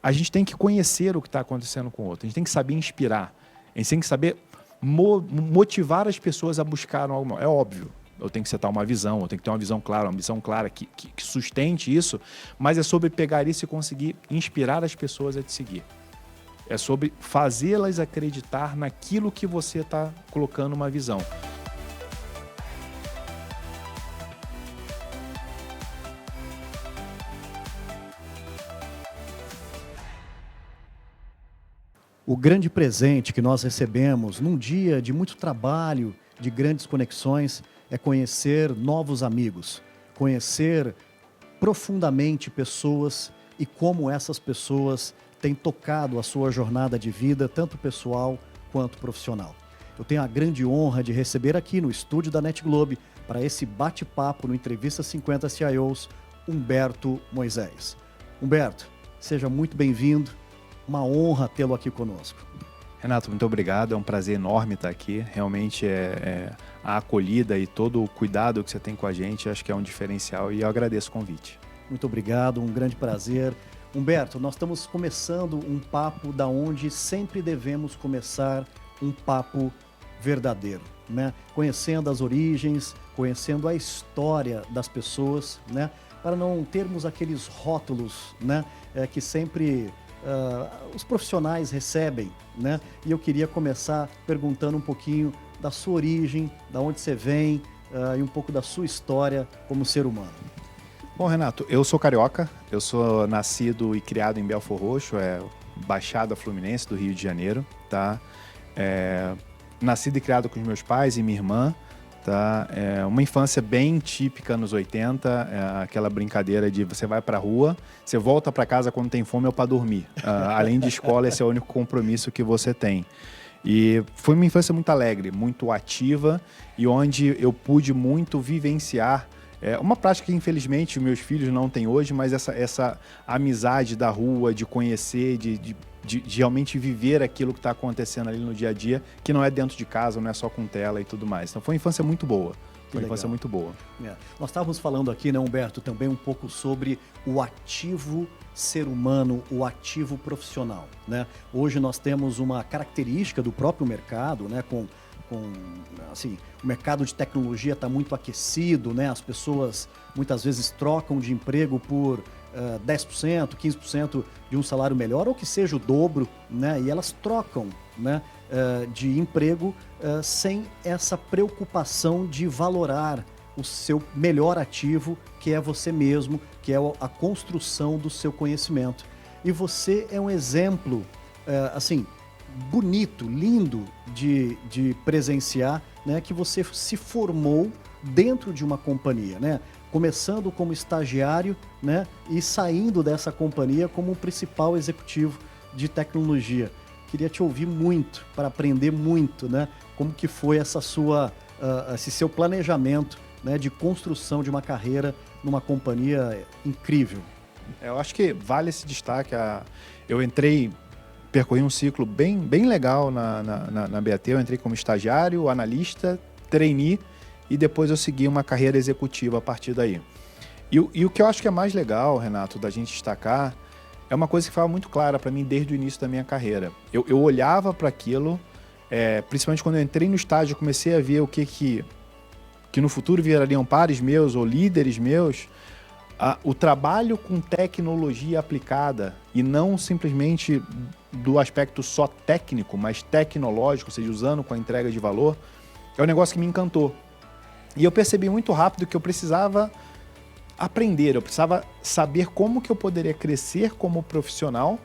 a gente tem que conhecer o que está acontecendo com o outro, a gente tem que saber inspirar, a gente tem que saber motivar as pessoas a buscar algo. É óbvio, eu tenho que setar uma visão, eu tenho que ter uma visão clara que sustente isso, mas é sobre pegar isso e conseguir inspirar as pessoas a te seguir. É sobre fazê-las acreditar naquilo que você está colocando uma visão. O grande presente que nós recebemos num dia de muito trabalho, de grandes conexões, é conhecer novos amigos, conhecer profundamente pessoas e como essas pessoas têm tocado a sua jornada de vida, tanto pessoal quanto profissional. Eu tenho a grande honra de receber aqui no estúdio da NetGlobe, para esse bate-papo no Entrevista 50 CIOs, Humberto Moisés. Humberto, seja muito bem-vindo. Uma honra tê-lo aqui conosco. Renato, muito obrigado. É um prazer enorme estar aqui. Realmente a acolhida e todo o cuidado que você tem com a gente, acho que é um diferencial e eu agradeço o convite. Muito obrigado, um grande prazer. Humberto, nós estamos começando um papo da onde sempre devemos começar um papo verdadeiro, né? Conhecendo as origens, conhecendo a história das pessoas, né? Para não termos aqueles rótulos, né? Que sempre os profissionais recebem, né? E eu queria começar perguntando um pouquinho da sua origem, da onde você vem e um pouco da sua história como ser humano. Bom, Renato, eu sou carioca, eu sou nascido e criado em Belfor Roxo, Baixada Fluminense do Rio de Janeiro, tá? Nascido e criado com os meus pais e minha irmã, tá? Uma infância bem típica nos 80, aquela brincadeira de você vai pra rua, você volta pra casa quando tem fome ou pra dormir. Além de escola, esse é o único compromisso que você tem. E foi uma infância muito alegre, muito ativa e onde eu pude muito vivenciar uma prática que infelizmente meus filhos não têm hoje, mas essa amizade da rua, de conhecer, de realmente viver aquilo que está acontecendo ali no dia a dia, que não é dentro de casa, não é só com tela e tudo mais. Então foi uma infância muito boa. Foi uma infância muito boa. Nós estávamos falando aqui, né, Humberto, também um pouco sobre o ativo ser humano, o ativo profissional, né? Hoje nós temos uma característica do próprio mercado, né, assim, o mercado de tecnologia está muito aquecido, né? As pessoas muitas vezes trocam de emprego por 10%, 15% de um salário melhor, ou que seja o dobro, né? E elas trocam, né, de emprego sem essa preocupação de valorar o seu melhor ativo, que é você mesmo, que é a construção do seu conhecimento. E você é um exemplo, assim, bonito, lindo de presenciar, né, que você se formou dentro de uma companhia, né? Começando como estagiário, né, e saindo dessa companhia como o principal executivo de tecnologia. Queria te ouvir muito, para aprender muito, né, como que foi esse seu planejamento, né, de construção de uma carreira numa companhia incrível. Eu acho que vale esse destaque. Eu percorri um ciclo bem legal na BAT. Eu entrei como estagiário, analista, trainee e depois eu segui uma carreira executiva a partir daí. E o que eu acho que é mais legal, Renato, da gente destacar, é uma coisa que ficava muito clara para mim desde o início da minha carreira. Eu olhava para aquilo, principalmente quando eu entrei no estágio, eu comecei a ver o que no futuro virariam pares meus ou líderes meus, o trabalho com tecnologia aplicada e não simplesmente do aspecto só técnico, mas tecnológico, ou seja, usando com a entrega de valor, é um negócio que me encantou. E eu percebi muito rápido que eu precisava aprender, eu precisava saber como que eu poderia crescer como profissional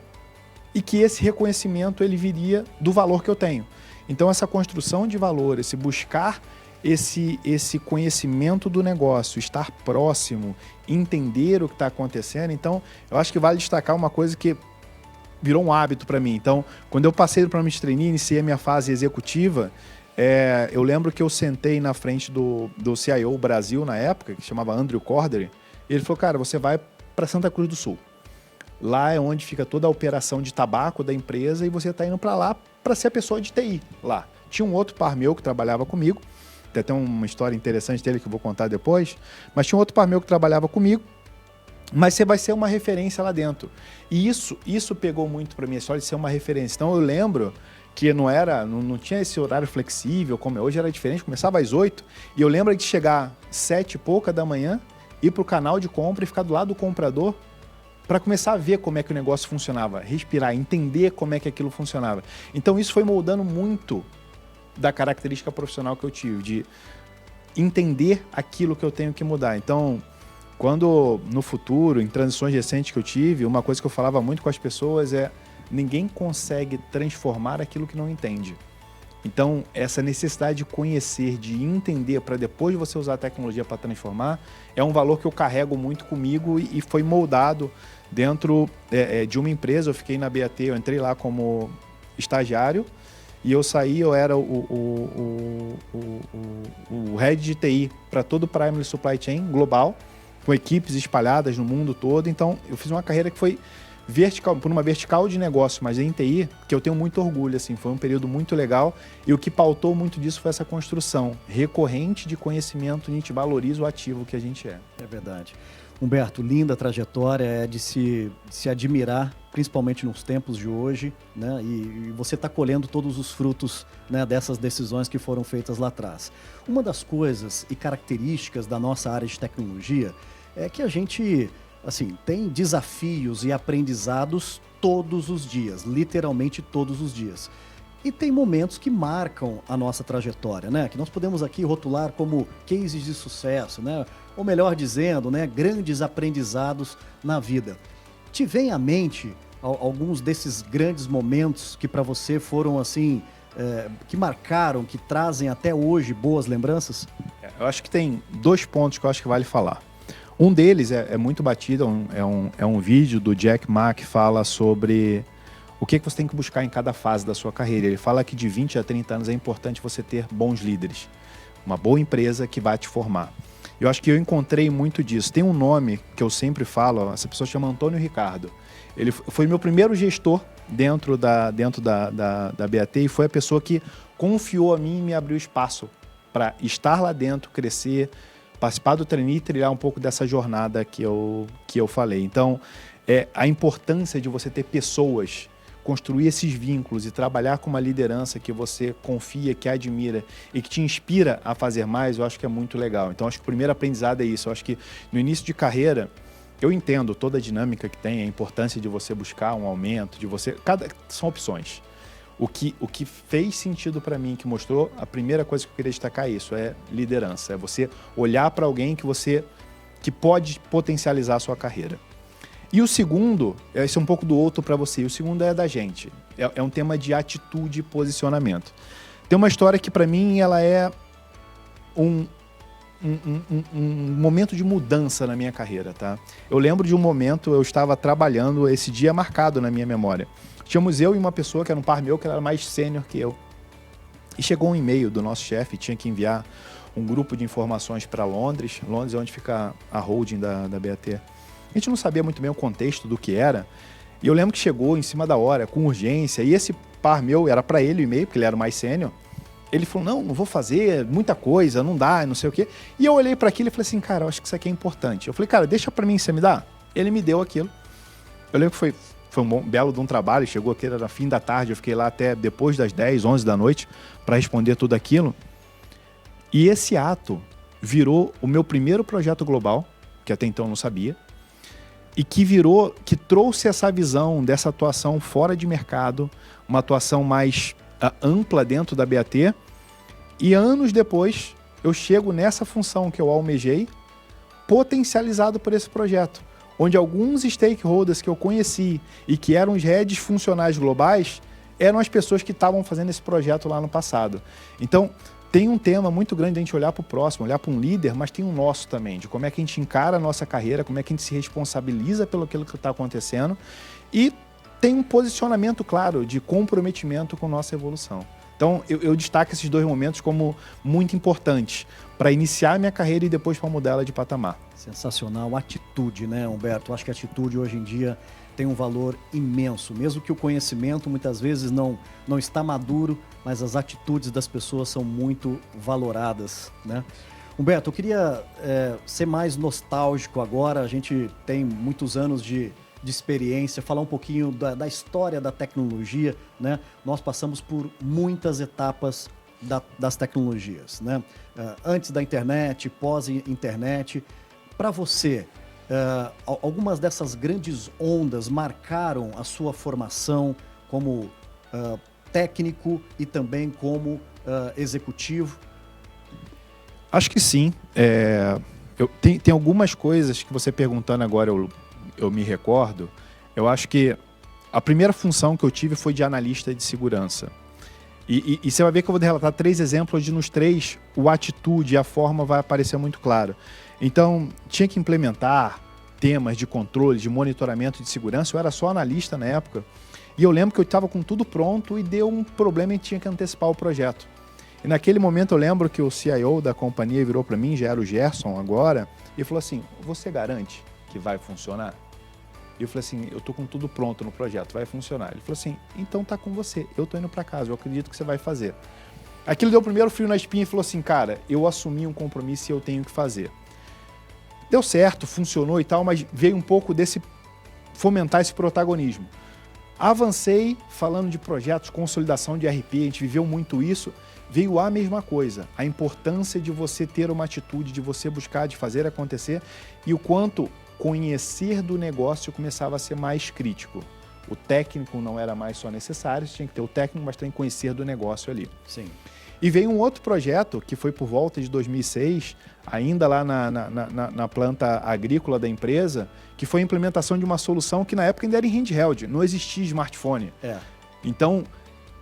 e que esse reconhecimento ele viria do valor que eu tenho. Então essa construção de valor, esse buscar esse conhecimento do negócio, estar próximo, entender o que está acontecendo. Então, eu acho que vale destacar uma coisa que virou um hábito para mim. Então, quando eu passei do programa de trainee, iniciei a minha fase executiva, eu lembro que eu sentei na frente do CIO Brasil na época, que chamava Andrew Cordery, e ele falou, cara, você vai para Santa Cruz do Sul. Lá é onde fica toda a operação de tabaco da empresa e você está indo para lá para ser a pessoa de TI lá. Tinha um outro par meu que trabalhava comigo, tem até uma história interessante dele que eu vou contar depois, mas tinha um outro par meu que trabalhava comigo mas você vai ser uma referência lá dentro. E isso pegou muito para mim, a história de ser uma referência. Então eu lembro que não tinha esse horário flexível, como é hoje, era diferente, começava às 8, e eu lembro de chegar 7 e pouca da manhã, ir para o canal de compra e ficar do lado do comprador para começar a ver como é que o negócio funcionava, respirar, entender como é que aquilo funcionava. Então isso foi moldando muito da característica profissional que eu tive, de entender aquilo que eu tenho que mudar. Então, quando no futuro, em transições recentes que eu tive, uma coisa que eu falava muito com as pessoas é: ninguém consegue transformar aquilo que não entende. Então, essa necessidade de conhecer, de entender para depois você usar a tecnologia para transformar, é um valor que eu carrego muito comigo e foi moldado dentro de uma empresa. Eu fiquei na BAT, eu entrei lá como estagiário e eu saí, eu era o head de TI para todo o Primary Supply Chain global, com equipes espalhadas no mundo todo. Então, eu fiz uma carreira que foi vertical, por uma vertical de negócio, mas em TI, que eu tenho muito orgulho, assim, foi um período muito legal, e o que pautou muito disso foi essa construção recorrente de conhecimento. A gente valoriza o ativo que a gente é. É verdade. Humberto, linda trajetória, é de se admirar, principalmente nos tempos de hoje, né? E você está colhendo todos os frutos, né, dessas decisões que foram feitas lá atrás. Uma das coisas e características da nossa área de tecnologia é que a gente, assim, tem desafios e aprendizados todos os dias, literalmente todos os dias. E tem momentos que marcam a nossa trajetória, né? Que nós podemos aqui rotular como cases de sucesso, né? Ou melhor dizendo, né, grandes aprendizados na vida. Te vem à mente alguns desses grandes momentos que para você foram assim, que marcaram, que trazem até hoje boas lembranças? Eu acho que tem 2 pontos que eu acho que vale falar. Um deles é muito batido, é um vídeo do Jack Ma que fala sobre o que você tem que buscar em cada fase da sua carreira. Ele fala que de 20 a 30 anos é importante você ter bons líderes, uma boa empresa que vai te formar. Eu acho que eu encontrei muito disso. Tem um nome que eu sempre falo, essa pessoa chama Antônio Ricardo. Ele foi meu primeiro gestor dentro da BAT e foi a pessoa que confiou a mim e me abriu espaço para estar lá dentro, crescer, participar do trainee e trilhar um pouco dessa jornada que eu falei. Então, a importância de você ter pessoas, construir esses vínculos e trabalhar com uma liderança que você confia, que admira e que te inspira a fazer mais, eu acho que é muito legal. Então, acho que o primeiro aprendizado é isso. Eu acho que no início de carreira, eu entendo toda a dinâmica que tem, a importância de você buscar um aumento, são opções. O que fez sentido para mim, que mostrou, a primeira coisa que eu queria destacar é isso, é liderança. É você olhar para alguém que pode potencializar a sua carreira. E o segundo, esse é um pouco do outro para você, e o segundo é da gente. É um tema de atitude e posicionamento. Tem uma história que para mim ela é um momento de mudança na minha carreira, tá? Eu lembro de um momento, eu estava trabalhando, esse dia marcado na minha memória. Tínhamos eu e uma pessoa que era um par meu, que era mais sênior que eu. E chegou um e-mail do nosso chefe, tinha que enviar um grupo de informações para Londres. Londres é onde fica a holding da BAT. A gente não sabia muito bem o contexto do que era. E eu lembro que chegou em cima da hora, com urgência. E esse par meu, era para ele o e-mail, porque ele era mais sênior. Ele falou, não vou fazer, muita coisa, não dá, não sei o quê. E eu olhei para aquilo e falei assim, cara, eu acho que isso aqui é importante. Eu falei, cara, deixa para mim, você me dá? Ele me deu aquilo. Eu lembro que foi um belo de um trabalho, chegou aqui, era fim da tarde, eu fiquei lá até depois das 10, 11 da noite para responder tudo aquilo. E esse ato virou o meu primeiro projeto global, que até então eu não sabia, e que trouxe essa visão dessa atuação fora de mercado, uma atuação mais ampla dentro da BAT, e anos depois eu chego nessa função que eu almejei, potencializado por esse projeto, onde alguns stakeholders que eu conheci e que eram os heads funcionais globais eram as pessoas que estavam fazendo esse projeto lá no passado. Então, tem um tema muito grande de a gente olhar para o próximo, olhar para um líder, mas tem um nosso também, de como é que a gente encara a nossa carreira, como é que a gente se responsabiliza pelo aquilo que está acontecendo e tem um posicionamento claro de comprometimento com nossa evolução. Então, eu destaco esses 2 momentos como muito importantes para iniciar a minha carreira e depois para mudar ela de patamar. Sensacional. Atitude, né, Humberto? Eu acho que a atitude hoje em dia tem um valor imenso, mesmo que o conhecimento muitas vezes não está maduro, mas as atitudes das pessoas são muito valoradas, né? Humberto, eu queria ser mais nostálgico agora. A gente tem muitos anos de experiência, falar um pouquinho da história da tecnologia, né? Nós passamos por muitas etapas das tecnologias, né? Antes da internet, pós-internet. Para você, algumas dessas grandes ondas marcaram a sua formação como técnico e também como executivo? Acho que sim. Tem algumas coisas que você perguntando agora eu me recordo. Eu acho que a primeira função que eu tive foi de analista de segurança. E você vai ver que eu vou relatar 3 exemplos onde nos 3 a atitude e a forma vai aparecer muito claro. Então, tinha que implementar temas de controle, de monitoramento de segurança. Eu era só analista na época. E eu lembro que eu estava com tudo pronto e deu um problema e tinha que antecipar o projeto. E naquele momento eu lembro que o CIO da companhia virou para mim, já era o Gerson agora, e falou assim, você garante que vai funcionar? E eu falei assim, eu tô com tudo pronto no projeto, vai funcionar. Ele falou assim, então tá com você, eu tô indo para casa, eu acredito que você vai fazer. Aquilo deu o primeiro frio na espinha e falou assim, cara, eu assumi um compromisso e eu tenho que fazer. Deu certo, funcionou e tal, mas veio um pouco desse fomentar esse protagonismo. Avancei falando de projetos, consolidação de RP, a gente viveu muito isso, veio a mesma coisa, a importância de você ter uma atitude, de você buscar, de fazer acontecer e o quanto conhecer do negócio começava a ser mais crítico. O técnico não era mais só necessário, você tinha que ter o técnico, mas também conhecer do negócio ali. Sim. E veio um outro projeto, que foi por volta de 2006, ainda lá na planta agrícola da empresa, que foi a implementação de uma solução que na época ainda era em handheld, não existia smartphone. Então,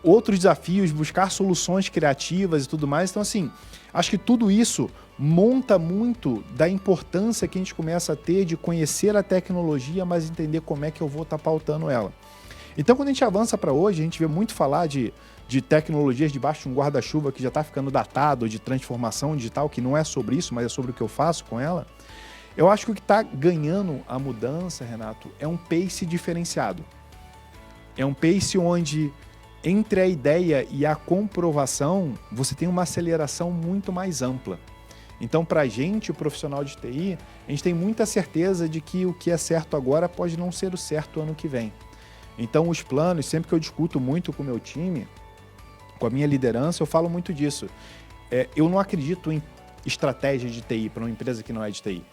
outros desafios, buscar soluções criativas e tudo mais. Então, assim, acho que tudo isso monta muito da importância que a gente começa a ter de conhecer a tecnologia, mas entender como é que eu vou estar pautando ela. Então, quando a gente avança para hoje, a gente vê muito falar de tecnologias debaixo de um guarda-chuva que já está ficando datado, de transformação digital, que não é sobre isso, mas é sobre o que eu faço com ela. Eu acho que o que está ganhando a mudança, Renato, é um pace diferenciado. É um pace onde, entre a ideia e a comprovação, você tem uma aceleração muito mais ampla. Então, para a gente, o profissional de TI, a gente tem muita certeza de que o que é certo agora pode não ser o certo ano que vem. Então, os planos, sempre que eu discuto muito com o meu time, com a minha liderança, eu falo muito disso. Eu não acredito em estratégia de TI para uma empresa que não é de TI.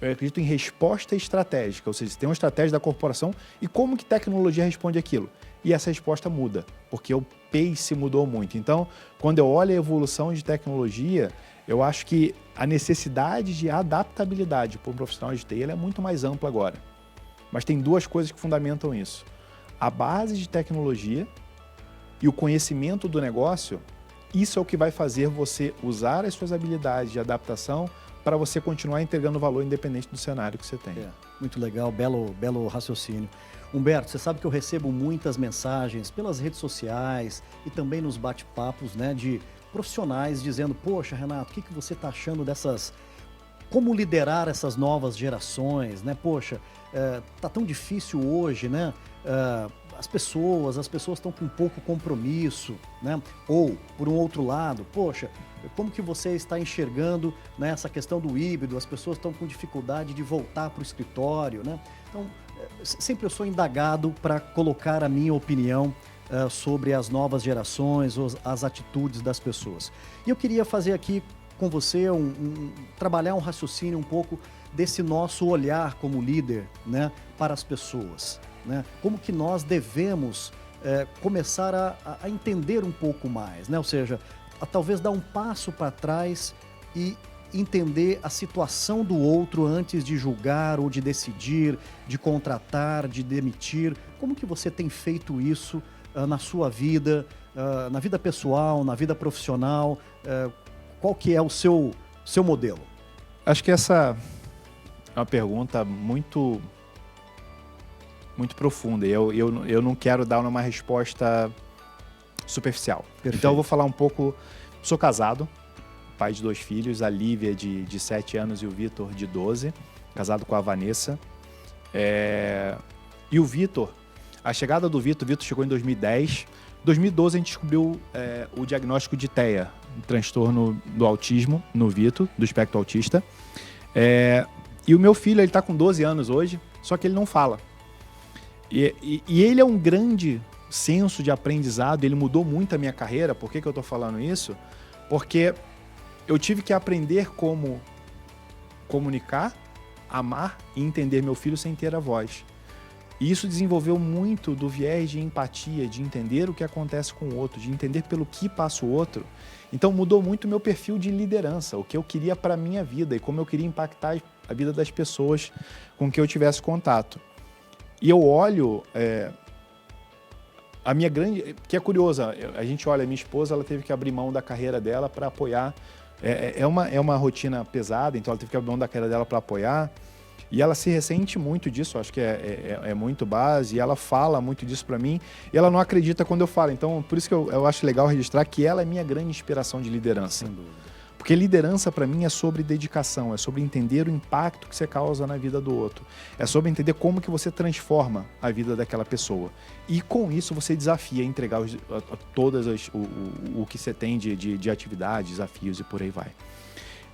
Eu acredito em resposta estratégica, ou seja, você tem uma estratégia da corporação e como que tecnologia responde aquilo. E essa resposta muda, porque o pace mudou muito. Então, quando eu olho a evolução de tecnologia, eu acho que a necessidade de adaptabilidade para um profissional de TI é muito mais ampla agora. Mas tem 2 coisas que fundamentam isso. A base de tecnologia e o conhecimento do negócio, isso é o que vai fazer você usar as suas habilidades de adaptação para você continuar entregando valor independente do cenário que você tem. Muito legal, belo raciocínio. Humberto, você sabe que eu recebo muitas mensagens pelas redes sociais e também nos bate-papos, né, de profissionais dizendo, poxa, Renato, o que você está achando dessas... Como liderar essas novas gerações, né? Poxa, tá tão difícil hoje, né? As pessoas estão com pouco compromisso, né? Ou, por um outro lado, poxa, como que você está enxergando, né, essa questão do híbrido? As pessoas estão com dificuldade de voltar para o escritório, né? Então, sempre eu sou indagado para colocar a minha opinião sobre as novas gerações, as atitudes das pessoas. E eu queria fazer aqui com você, trabalhar um raciocínio um pouco desse nosso olhar como líder, né, para as pessoas, né? Como que nós devemos começar a entender um pouco mais, né? Ou seja, talvez dar um passo para trás e entender a situação do outro antes de julgar ou de decidir, de contratar, de demitir. Como que você tem feito isso na sua vida, na vida pessoal, na vida profissional? Qual que é o seu modelo? Acho que essa é uma pergunta muito profunda. Eu não quero dar uma resposta superficial. Perfeito. Então eu vou falar um pouco... Sou casado, pai de 2 filhos, a Lívia de 7 anos e o Vitor de 12, casado com a Vanessa. E o Vitor, a chegada do Vitor chegou em 2010. Em 2012 a gente descobriu o diagnóstico de TEA, transtorno do autismo no Vito, do espectro autista. E o meu filho, ele está com 12 anos hoje, só que ele não fala. E ele é um grande senso de aprendizado, ele mudou muito a minha carreira. Por que eu estou falando isso? Porque eu tive que aprender como comunicar, amar e entender meu filho sem ter a voz. E isso desenvolveu muito do viés de empatia, de entender o que acontece com o outro, de entender pelo que passa o outro. Então mudou muito o meu perfil de liderança, o que eu queria para a minha vida e como eu queria impactar a vida das pessoas com quem eu tivesse contato. E eu olho a minha grande... Que é curiosa, a gente olha, a minha esposa, ela teve que abrir mão da carreira dela para apoiar. É uma rotina pesada, então ela teve que abrir mão da carreira dela para apoiar. E ela se ressente muito disso, acho que é muito base, e ela fala muito disso para mim, e ela não acredita quando eu falo. Então, por isso que eu acho legal registrar que ela é minha grande inspiração de liderança. Sem dúvida. Porque liderança, para mim, é sobre dedicação, é sobre entender o impacto que você causa na vida do outro. É sobre entender como que você transforma a vida daquela pessoa. E com isso você desafia a entregar todas o que você tem de atividades, desafios e por aí vai.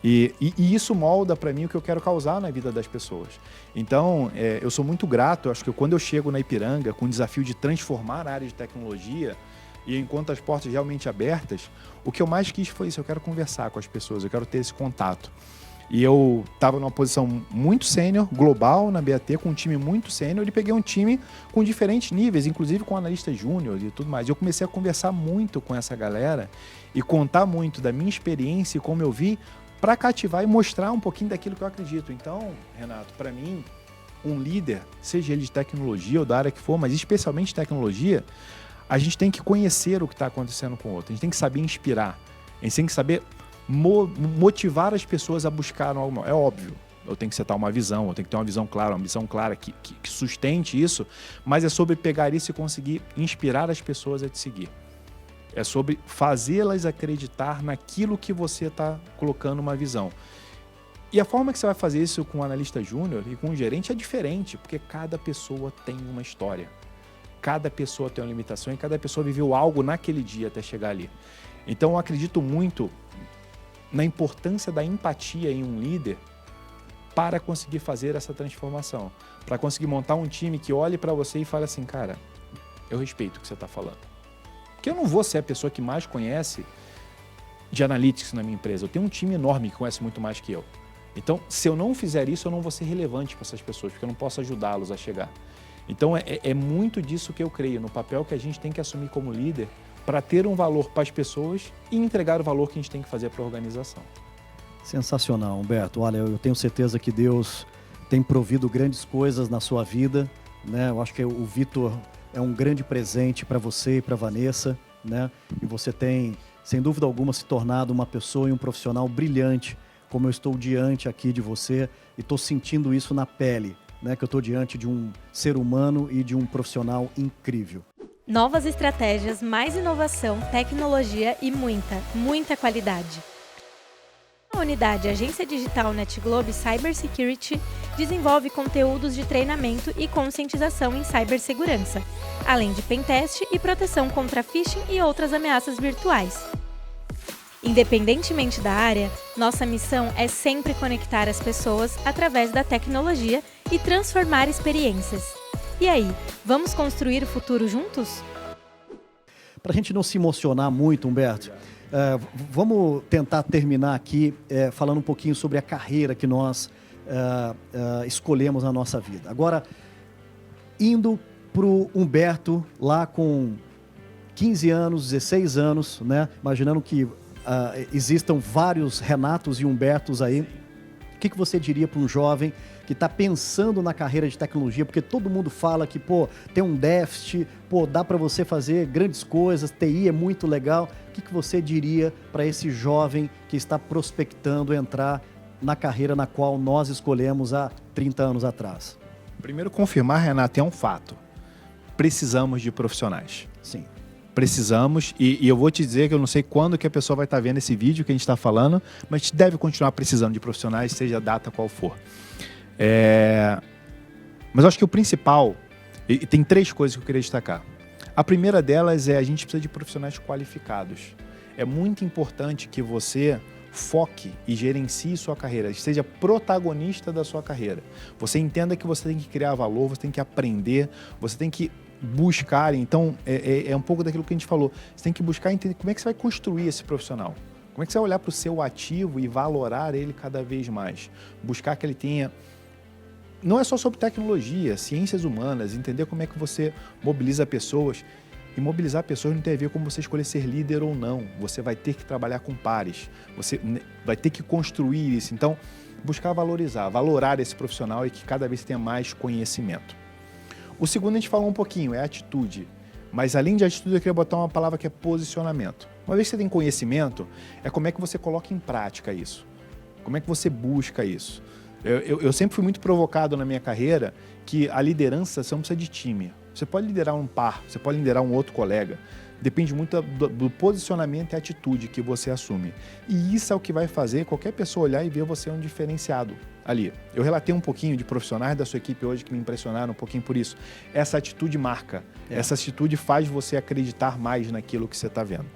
E isso molda para mim o que eu quero causar na vida das pessoas. Então, eu sou muito grato, acho que quando eu chego na Ipiranga com o desafio de transformar a área de tecnologia, e enquanto as portas realmente abertas, o que eu mais quis foi isso, eu quero conversar com as pessoas, eu quero ter esse contato. E eu estava numa posição muito sênior, global na BAT, com um time muito sênior, e peguei um time com diferentes níveis, inclusive com analistas júnior e tudo mais. Eu comecei a conversar muito com essa galera e contar muito da minha experiência e como eu vi, para cativar e mostrar um pouquinho daquilo que eu acredito. Então, Renato, para mim, um líder, seja ele de tecnologia ou da área que for, mas especialmente tecnologia, a gente tem que conhecer o que está acontecendo com o outro, a gente tem que saber inspirar, a gente tem que saber motivar as pessoas a buscar algo. É óbvio, eu tenho que setar uma visão, eu tenho que ter uma visão clara que sustente isso, mas é sobre pegar isso e conseguir inspirar as pessoas a te seguir. É sobre fazê-las acreditar naquilo que você está colocando uma visão. E a forma que você vai fazer isso com um analista júnior e com um gerente é diferente, porque cada pessoa tem uma história. Cada pessoa tem uma limitação e cada pessoa viveu algo naquele dia até chegar ali. Então eu acredito muito na importância da empatia em um líder para conseguir fazer essa transformação. Para conseguir montar um time que olhe para você e fale assim, cara, eu respeito o que você está falando. Porque eu não vou ser a pessoa que mais conhece de analytics na minha empresa. Eu tenho um time enorme que conhece muito mais que eu. Então, se eu não fizer isso, eu não vou ser relevante para essas pessoas, porque eu não posso ajudá-los a chegar. Então, é muito disso que eu creio, no papel que a gente tem que assumir como líder para ter um valor para as pessoas e entregar o valor que a gente tem que fazer para a organização. Sensacional, Humberto. Olha, eu tenho certeza que Deus tem provido grandes coisas na sua vida, né? Eu acho que o Vitor é um grande presente para você e para a Vanessa, né? E você tem, sem dúvida alguma, se tornado uma pessoa e um profissional brilhante, como eu estou diante aqui de você e estou sentindo isso na pele, né? Que eu estou diante de um ser humano e de um profissional incrível. Novas estratégias, mais inovação, tecnologia e muita qualidade. A unidade Agência Digital NetGlobe Cybersecurity desenvolve conteúdos de treinamento e conscientização em cibersegurança, além de pentest e proteção contra phishing e outras ameaças virtuais. Independentemente da área, nossa missão é sempre conectar as pessoas através da tecnologia e transformar experiências. E aí, vamos construir o futuro juntos? Para a gente não se emocionar muito, Humberto, vamos tentar terminar aqui falando um pouquinho sobre a carreira que nós escolhemos na nossa vida. Agora, indo para o Humberto lá com 15 anos, 16 anos, né? Imaginando que existam vários Renatos e Humbertos aí, o que você diria para um jovem que está pensando na carreira de tecnologia? Porque todo mundo fala que, tem um déficit, dá para você fazer grandes coisas, TI é muito legal. O que você diria para esse jovem que está prospectando entrar na carreira na qual nós escolhemos há 30 anos atrás? Primeiro, confirmar, Renato, é um fato. Precisamos de profissionais. Sim. Precisamos, e eu vou te dizer que eu não sei quando que a pessoa vai estar vendo esse vídeo que a gente está falando, mas a gente deve continuar precisando de profissionais, seja a data qual for. Mas eu acho que o principal, e tem 3 coisas que eu queria destacar. A primeira delas é a gente precisa de profissionais qualificados. é muito importante que você foque e gerencie sua carreira, seja protagonista da sua carreira. Você entenda que você tem que criar valor, você tem que aprender, você tem que buscar. Então, é um pouco daquilo que a gente falou. Você tem que buscar entender como é que você vai construir esse profissional. Como é que você vai olhar para o seu ativo e valorar ele cada vez mais? Buscar que ele tenha... Não é só sobre tecnologia, ciências humanas, entender como é que você mobiliza pessoas. E mobilizar pessoas não tem a ver com você escolher ser líder ou não. Você vai ter que trabalhar com pares. Você vai ter que construir isso. Então, buscar valorar esse profissional e que cada vez tenha mais conhecimento. O segundo a gente falou um pouquinho, é atitude. Mas além de atitude, eu queria botar uma palavra que é posicionamento. Uma vez que você tem conhecimento, é como é que você coloca em prática isso. Como é que você busca isso. Eu sempre fui muito provocado na minha carreira que a liderança, você não precisa de time. Você pode liderar um par, você pode liderar um outro colega. Depende muito do posicionamento e atitude que você assume. E isso é o que vai fazer qualquer pessoa olhar e ver você um diferenciado ali. Eu relatei um pouquinho de profissionais da sua equipe hoje que me impressionaram um pouquinho por isso. Essa atitude marca. Essa atitude faz você acreditar mais naquilo que você está vendo.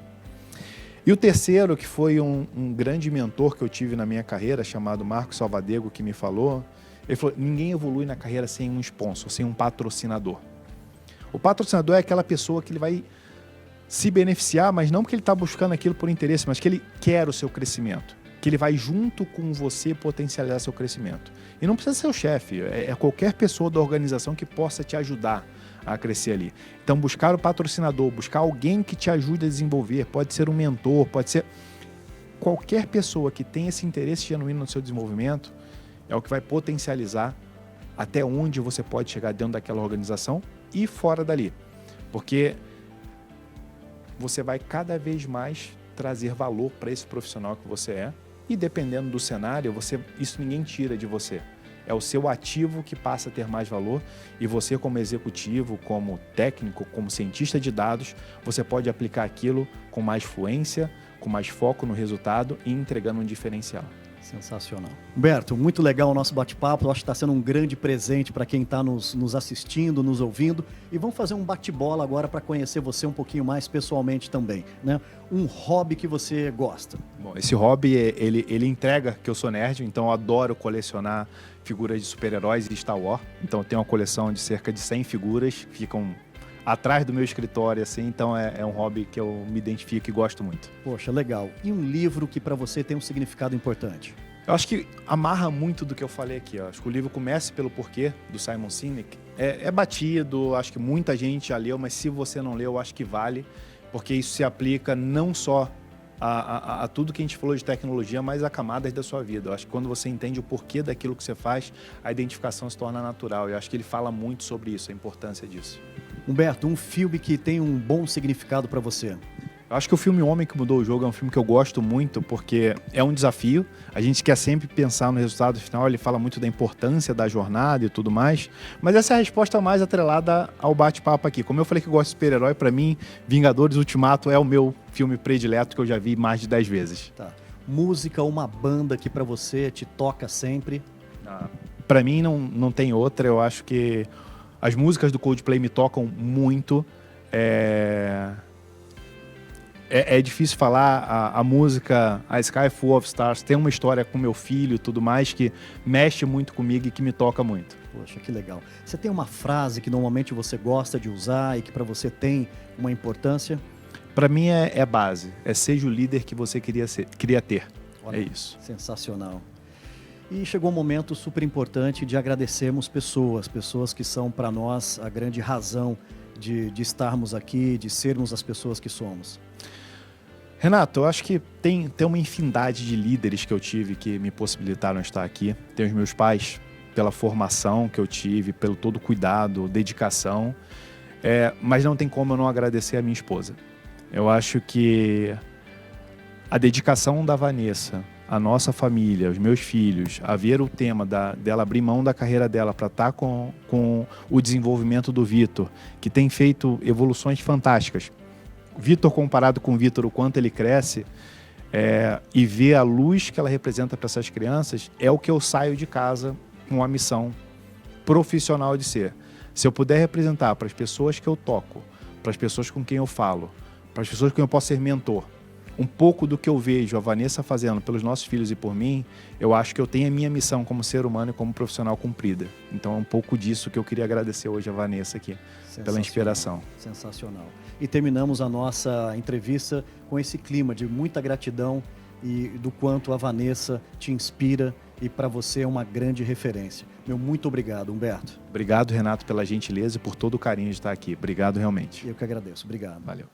E o terceiro, que foi um grande mentor que eu tive na minha carreira, chamado Marcos Salvadego, que me falou, ele falou, ninguém evolui na carreira sem um sponsor, sem um patrocinador. O patrocinador é aquela pessoa que ele vai se beneficiar, mas não porque ele está buscando aquilo por interesse, mas que ele quer o seu crescimento, que ele vai junto com você potencializar seu crescimento. E não precisa ser o chefe, é qualquer pessoa da organização que possa te ajudar a crescer ali. Então, buscar o patrocinador, buscar alguém que te ajude a desenvolver, pode ser um mentor, pode ser qualquer pessoa que tenha esse interesse genuíno no seu desenvolvimento, é o que vai potencializar até onde você pode chegar dentro daquela organização e fora dali. Porque você vai cada vez mais trazer valor para esse profissional que você é e dependendo do cenário, isso ninguém tira de você. É o seu ativo que passa a ter mais valor e você como executivo, como técnico, como cientista de dados, você pode aplicar aquilo com mais fluência, com mais foco no resultado e entregando um diferencial. Sensacional. Humberto, muito legal o nosso bate-papo. Eu acho que está sendo um grande presente para quem está nos assistindo, nos ouvindo. E vamos fazer um bate-bola agora para conhecer você um pouquinho mais pessoalmente também, né? Um hobby que você gosta. Bom, esse hobby, ele entrega que eu sou nerd, então eu adoro colecionar figuras de super-heróis e Star Wars. Então eu tenho uma coleção de cerca de 100 figuras, ficam atrás do meu escritório, assim, então é um hobby que eu me identifico e gosto muito. Poxa, legal. E um livro que para você tem um significado importante? Eu acho que amarra muito do que eu falei aqui. Acho que o livro Comece pelo Porquê, do Simon Sinek, é batido, acho que muita gente já leu, mas se você não leu, eu acho que vale, porque isso se aplica não só a tudo que a gente falou de tecnologia, mas a camadas da sua vida. Eu acho que quando você entende o porquê daquilo que você faz, a identificação se torna natural. Eu acho que ele fala muito sobre isso, a importância disso. Humberto, um filme que tem um bom significado para você? Eu acho que o filme Homem que Mudou o Jogo é um filme que eu gosto muito, porque é um desafio. A gente quer sempre pensar no resultado final, ele fala muito da importância da jornada e tudo mais, mas essa é a resposta mais atrelada ao bate-papo aqui. Como eu falei que eu gosto de super-herói, para mim, Vingadores Ultimato é o meu filme predileto que eu já vi mais de 10 vezes. Tá. Música, uma banda que para você te toca sempre? Para mim não tem outra, eu acho que as músicas do Coldplay me tocam muito. É difícil falar, a música A Sky Full of Stars tem uma história com meu filho e tudo mais que mexe muito comigo e que me toca muito. Poxa, que legal. Você tem uma frase que normalmente você gosta de usar e que para você tem uma importância? Para mim é base, seja o líder que você queria ter. Olha, é isso. Sensacional. E chegou um momento super importante de agradecermos pessoas que são para nós a grande razão de estarmos aqui, de sermos as pessoas que somos. Renato, eu acho que tem uma infinidade de líderes que eu tive que me possibilitaram estar aqui. Tem os meus pais, pela formação que eu tive, pelo todo cuidado, dedicação. Mas não tem como eu não agradecer a minha esposa. Eu acho que a dedicação da Vanessa, a nossa família, os meus filhos, a ver o tema dela abrir mão da carreira dela para estar com o desenvolvimento do Vitor, que tem feito evoluções fantásticas. Vitor, comparado com o Vitor, o quanto ele cresce, e ver a luz que ela representa para essas crianças, é o que eu saio de casa com a missão profissional de ser. Se eu puder representar para as pessoas que eu toco, para as pessoas com quem eu falo, para as pessoas com quem eu posso ser mentor, um pouco do que eu vejo a Vanessa fazendo pelos nossos filhos e por mim, eu acho que eu tenho a minha missão como ser humano e como profissional cumprida. Então é um pouco disso que eu queria agradecer hoje a Vanessa aqui, pela inspiração. Sensacional. E terminamos a nossa entrevista com esse clima de muita gratidão e do quanto a Vanessa te inspira e para você é uma grande referência. Meu muito obrigado, Humberto. Obrigado, Renato, pela gentileza e por todo o carinho de estar aqui. Obrigado realmente. Eu que agradeço. Obrigado. Valeu.